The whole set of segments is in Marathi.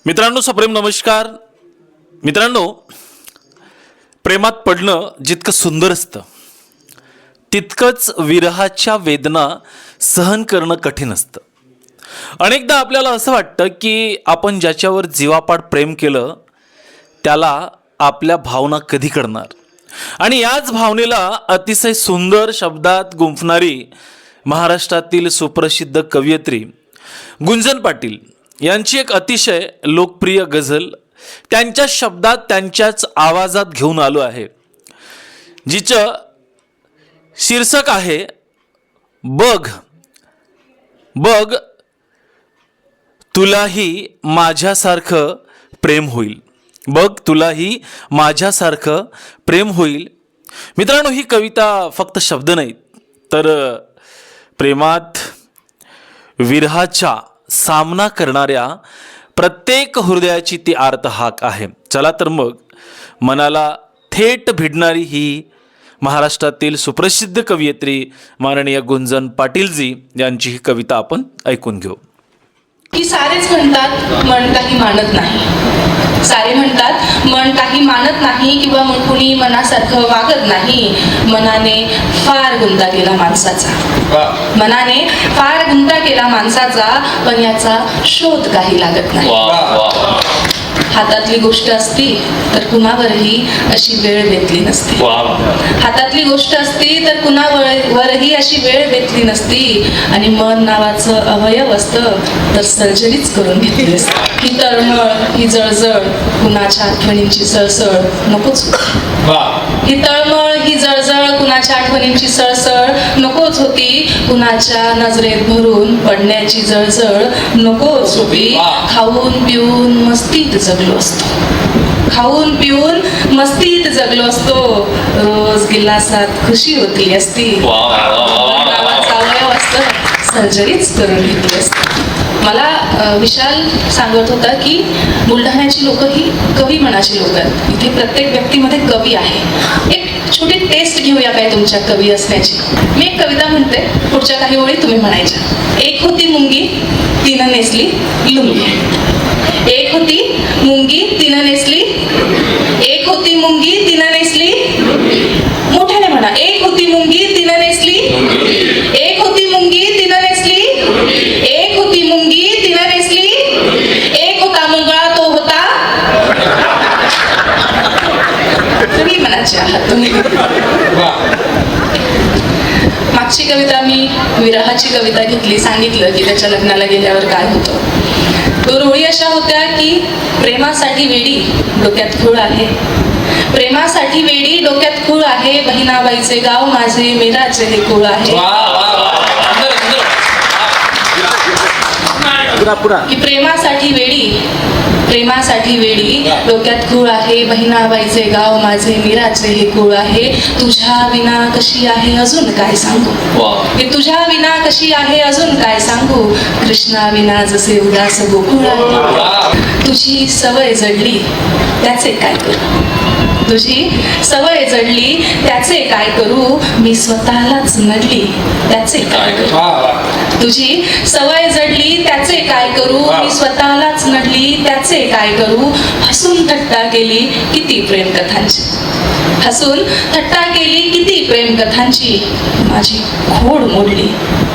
मित्रांनो, सप्रेम नमस्कार. मित्रांनो, प्रेमात पडणं जितकं सुंदर असतं तितकंच विरहाच्या वेदना सहन करणं कठीण असतं. अनेकदा आपल्याला असं वाटतं की आपण ज्याच्यावर जीवापाड प्रेम केलं त्याला आपल्या भावना कधी कळणार, आणि याच भावनेला अतिशय सुंदर शब्दात गुंफणारी महाराष्ट्रातील सुप्रसिद्ध कवयित्री गुंजन पाटील यांची एक अतिशय लोकप्रिय गझल त्यांच्या शब्दात त्यांच्याच आवाजात घेऊन आलो आहे, जिचं शीर्षक आहे बघ बघ तुलाही माझ्यासारखं प्रेम होईल. बघ तुलाही माझ्यासारखं प्रेम होईल. मित्रांनो, ही कविता फक्त शब्द नाहीत तर प्रेमात विरहाचा सामना करणाऱ्या प्रत्येक हृदयाची ती आर्त हाक आहे. चला तर मग मनाला थेट भिडणारी ही महाराष्ट्रातील सुप्रसिद्ध कवयित्री माननीय गुंजन पाटीलजी यांची ही कविता आपण ऐकून घेऊ. की सारेच म्हणतात मन काही मानत नाही, सारे म्हणतात मन काही मानत नाही किंवा मग कुणी मनासारखं वागत नाही. मनाने फार गुंता केला माणसाचा, मनाने फार गुंता केला माणसाचा, पण याचा शोध काही लागत नाही. हातातली गोष्ट असती तर कुणावरही अशी वेळ बेतली नसती. हातातली गोष्ट असती तर कुणावरही अशी वेळ बेतली नसती. आणि मन नावाचं अवयव असतं तर सर्जरीच करून घेतली असती. ही तळमळ, ही जळजळ, कुणाच्या आठवणींची सळसळ नकोच. ही तळमळ, ही जळजळ, कुणाच्या आठवणींची सळसळ नकोच होती. कुणाच्या नजरेत भरून पडण्याची जळजळ नकोच होती. खाऊन पिऊन मस्तीत जगलो असतो, खाऊन पिऊन मस्तीत जगलो असतो. रोज गिलासात खुशी होती असती. गावाचा अवयव असतं सर्जरीच करून घेतली असती. मला विशाल सांगत होता की बुलढाण्याची लोक ही कवी मनाची लोक आहेत. इथे प्रत्येक व्यक्तीमध्ये कवी आहे. एक छोटी टेस्ट घेऊया काय तुमच्या कवी असण्याची. मी एक कविता म्हणते, पुढच्या काही ओळी तुम्ही म्हणायच्या. एक होती मुंगी तिनं नेसली लुंगी. एक होती मुंगी तिनं नेसली, एक होती मुंगी तिनं नेसली. मोठ्याने म्हणा. एक होती मुंगी तिनं नेसली, एक होती मुंगी तिनं नेसली, एक होती मुंगी तिनं नेसली. एक होता मुंगळा तो होता. तुम्ही म्हणायचे आहात तुम्ही. मागची कविता मी विरहाची कविता घेतली, सांगितलं की त्याच्या लग्नाला गेल्यावर काय होतं. दोन ओळी अशा होत्या की प्रेमासाठी वेडी डोक्यात खूळ आहे, प्रेमासाठी वेडी डोक्यात खूळ आहे. बहिणाबाईचे गाव माझे मीराचे हे कुळ आहे. की प्रेमासाठी वेडी, प्रेमासाठी वेडी डोक्यात खूळ आहे. बहिणाबाईचे गाव माझे मीराचे हे कुळ आहे. तुझ्या विना कशी आहे अजून काय सांगू, की तुझ्या विना कशी आहे अजून काय सांगू. कृष्णा विना जसे उदास गोकुळ आहे. तुझी सवय जडली त्याचे काय करू, तुझी सवय जडली त्याचे काय करू. मी स्वतःलाच नडली त्याचे काय करू. तुझी सवय जडली त्याचे काय करू. मी स्वतःलाच नडली त्याचे काय करू. हसून थट्टा केली किती प्रेम कथांची, हसून थट्टा केली किती प्रेम कथांची. माझी खोड मोडली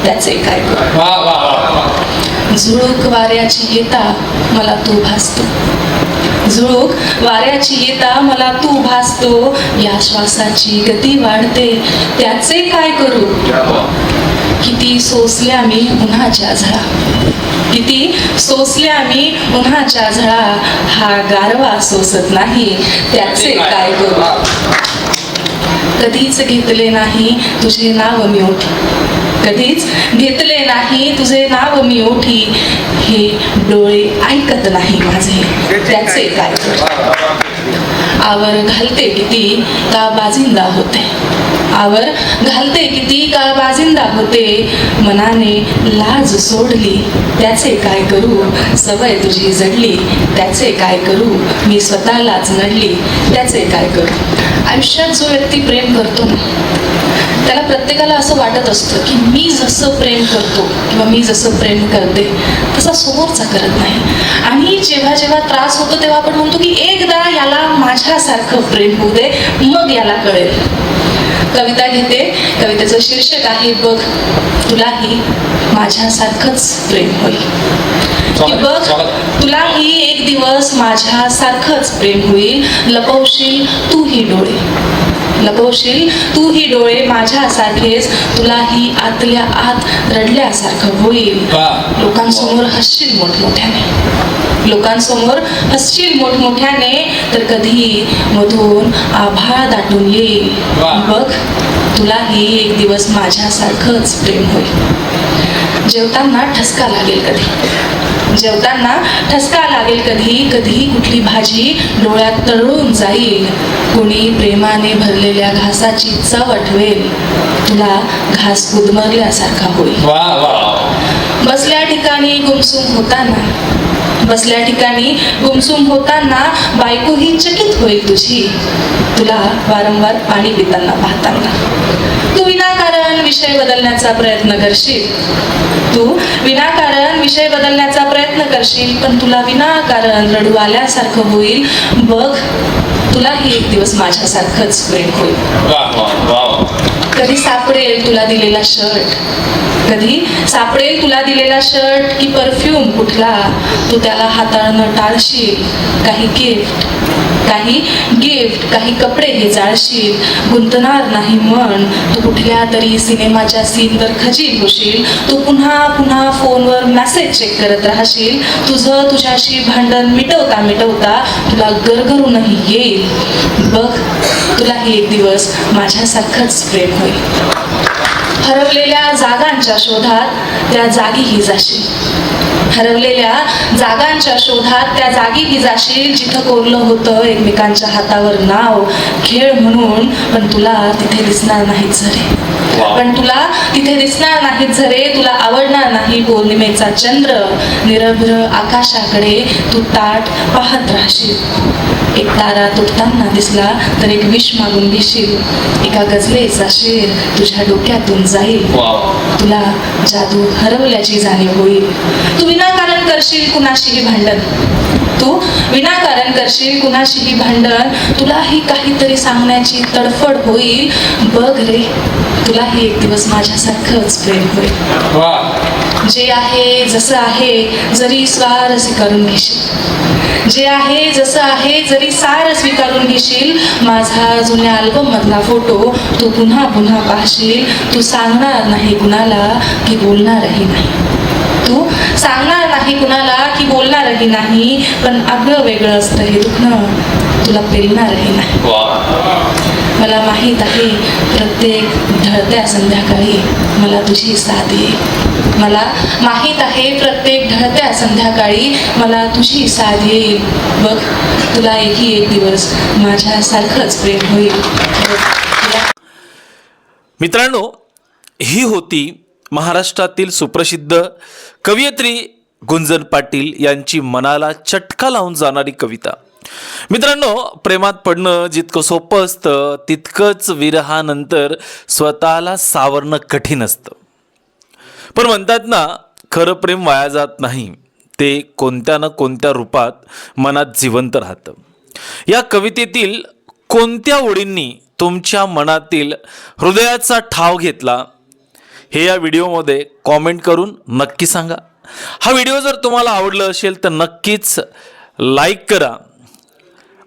त्याचे काय करू. झुळूक वाऱ्याची येता मला तू भासतो, झुळूक वाऱ्याची येता मला तू भासतो. या श्वासाची गती वाढते त्याचे काय करू. किती सोसल्या मी उन्हाच्या झळा, किती सोसल्या मी उन्हाच्या झळा. हा गारवा सोसत नाही त्याचे काय करू. कधीच घेतले नाही तुझे नाव मी ओठी, कधीच घेतले नाही तुझे नाव मी ओठी. हे डोळे ऐकत नाही माझे त्याचे काय करू. आवर घालते किती का बाजिंदा होते, आवर घालते किती का बाजिंदा होते, मनाने लाज सोडली त्याचे काय करू, सवय तुझी जडली त्याचे काय करू, मी स्वतःलाच नडली त्याचे काय करू. आयुष्यात जो व्यक्ती प्रेम करतो ना, त्याला प्रत्येकाला असं वाटत असतं की मी जसं प्रेम करतो किंवा मी जसं प्रेम करते तसा समोरचा करत नाही. आणि जेव्हा जेव्हा त्रास होतो तेव्हा आपण म्हणतो की एकदा याला माझ्यासारखं प्रेम होऊ दे, मग याला कळेल. कविता घेते, कवितेचं शीर्षक आहे बघ तुलाही माझ्यासारखंच प्रेम होईल. की बघ तुलाही एक दिवस माझ्यासारखंच प्रेम होईल, लपवशील तूही डोळे, लपवशील तूही डोळे माझ्यासारखेच, तुलाही आतल्या आत रडल्यासारखं होईल. लोकांसमोर हसशील मोठमोठ्याने, लोकांसमोर हसशील मोठमोठ्याने, तर कधी मधून आभाळ दाटून येईल. बघ तुलाही एक दिवस माझ्यासारखंच प्रेम होईल. जेवताना ठसका लागेल कधी, जेवताना ठसका लागेल कधी, कधी कुठली भाजी डोळ्यात तळून जाईल, कोणी प्रेमाने भरलेल्या घासाची चव आठवेल, तुला घास गुदमरल्यासारखा होईल. बसल्या ठिकाणी गुमसुम होताना, बसल्या ठिकाणी गुमसुम होताना बायकोही चकित होईल तुझी, तुला वारंवार पाणी पिताना पाहताना. तू विनाकारण विषय बदलण्याचा प्रयत्न करशील, तू विनाकारण विषय बदलण्याचा प्रयत्न करशील, पण तुला विनाकारण रडू आल्यासारखं होईल. बघ तुलाही एक दिवस माझ्यासारखंच प्रेम होईल. कधी सापडेल तुला दिलेला शर्ट, कधी सापडेल तुला दिलेला शर्ट की परफ्यूम कुठला, तू त्याला हाताळणं टाळशील. काही गिफ्ट, काही गिफ्ट, काही कपडे हे जाळशील, गुंतणार नाही मन. तू कुठल्या तरी सिनेमाच्या सीनवर खजील होशील, तू पुन्हा पुन्हा फोनवर मेसेज चेक करत राहशील. तुझं तुझ्याशी भांडण मिटवता मिटवता तुला गरगरूनही येईल. बघ तुलाही एक दिवस माझ्यासारखंच प्रेम होईल. हरवलेल्या जागांच्या शोधात त्या जागीही जाशील, हरवलेल्या जागांच्या शोधात त्या जागीही जाशील, जिथं कोरलं होतं एकमेकांच्या हातावर नाव खेळ म्हणून, पण तुला तिथे दिसणार नाहीत झरे, पण तुला तिथे दिसणार नाहीत झरे. तुला आवडणार नाही पौर्णिमेचा चंद्र, निरभ्र आकाशाकडे तू ताट पाहत राहशील. एक तारा तुटताना दिसला तर एक विष मागून घेशील, एका गझलेचा शेर तुझ्या डोक्यातून जाईल. तुला जादू हरवल्याची जाणीव होईल. तू विनाकारण करशील कुणाशीही भांडण, तू विनाकारण करशील कुणाशीही भांडण, तुलाही काहीतरी सांगण्याची तडफड होईल. बघ रे तुलाही एक दिवस माझ्यासारखंच प्रेम होईल. जे आहे जसं आहे जरी स्वार स्वीकारून घेशील, जे आहे जसं आहे जरी सार स्वीकारून घेशील. माझा जुन्या अल्बम मधला फोटो तू पुन्हा पुन्हा पाहशील. तू सांगणार नाही कुणाला की बोलणारही नाही, तू सांगणार नाही कुणाला की बोलणारही नाही, पण अगं वेगळं असतं हे दुखणं, तुला पेलणारही नाही. मला माहीत आहे प्रत्येक ढळत्या संध्याकाळी मला तुझी साथ येईल, मला माहीत आहे प्रत्येक ढळत्या संध्याकाळी मला तुझी साथ येईल. बघ तुला एकही एक दिवस माझ्यासारखंच प्रेम होईल. मित्रांनो, ही होती महाराष्ट्रातील सुप्रसिद्ध कवयित्री गुंजन पाटील यांची मनाला चटका लावून जाणारी कविता. मित्रांनो, प्रेमात पडणं जितकं सोपं असतं तितकंच विरहानंतर स्वतःला सावरणं कठीण असतं. पण म्हणतात ना, खरं प्रेम वाया जात नाही, ते कोणत्या ना कोणत्या रूपात मनात जिवंत राहतं. या कवितेतील कोणत्या ओळींनी तुमच्या मनातील हृदयाचा ठाव घेतला हे या व्हिडिओमध्ये कॉमेंट करून नक्की सांगा. हा व्हिडिओ जर तुम्हाला आवडला असेल तर नक्कीच लाईक करा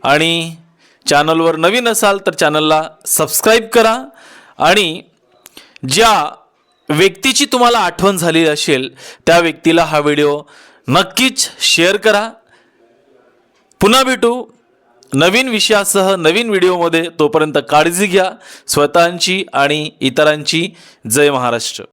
आणि चॅनलवर नवीन असाल तर चॅनलला सबस्क्राईब करा. आणि ज्या व्यक्तीची तुम्हाला आठवण झाली असेल त्या व्यक्तीला हा व्हिडिओ नक्कीच शेअर करा. पुन्हा भेटू नवीन विषयासह नवीन व्हिडिओमध्ये. तोपर्यंत काळजी घ्या स्वतःची आणि इतरांची. जय महाराष्ट्र.